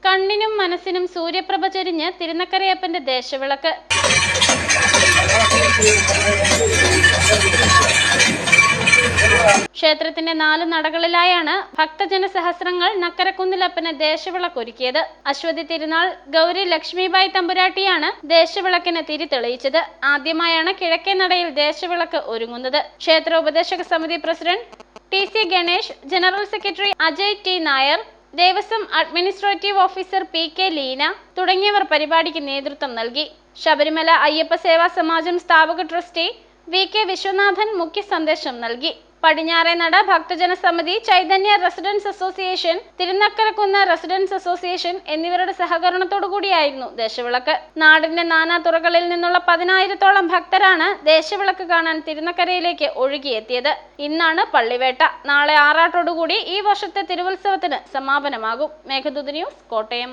കണ്ണിനും മനസ്സിനും സൂര്യപ്രഭ ചൊരിഞ്ഞ് തിരുനക്കരയപ്പന്റെ ദേശവിളക്ക്. ക്ഷേത്രത്തിന്റെ 4 നടകളിലായാണ് ഭക്തജന സഹസ്രങ്ങൾ നക്കരക്കുന്നിലപ്പന് ദേശവിളക്കൊരുക്കിയത്. അശ്വതി തിരുനാൾ ഗൗരി ലക്ഷ്മിബായി തമ്പുരാട്ടിയാണ് ദേശവിളക്കിന് തിരി തെളിയിച്ചത്. ആദ്യമായാണ് കിഴക്കേ നടയിൽ ദേശവിളക്ക് ഒരുങ്ങുന്നത്. ക്ഷേത്ര ഉപദേശക സമിതി president TC Ganesh, general secretary Ajay T Nair, Devaswom administrative officer PK Leena തുടങ്ങിയവർ പരിപാടിക്ക് നേതൃത്വം നൽകി. ശബരിമല അയ്യപ്പ സേവാ സമാജം സ്ഥാപക ട്രസ്റ്റി VK വിശ്വനാഥൻ മുഖ്യ സന്ദേശം നൽകി. പടിഞ്ഞാറേ നട ഭക്തജന സമിതി, Chaitanya residents association, Thirunakkarakunnu residents association എന്നിവരുടെ സഹകരണത്തോടുകൂടിയായിരുന്നു ദേശവിളക്ക്. നാടിന്റെ നാനാതുറകളിൽ നിന്നുള്ള 10,000-ഓളം ഭക്തരാണ് ദേശവിളക്ക് കാണാൻ തിരുനക്കരയിലേക്ക് ഒഴുകിയെത്തിയത്. ഇന്നാണ് പള്ളിവേട്ട. നാളെ ആറാട്ടോടുകൂടി ഈ വർഷത്തെ തിരുവുത്സവത്തിന് സമാപനമാകും. മേഘദൂത് ന്യൂസ്, കോട്ടയം.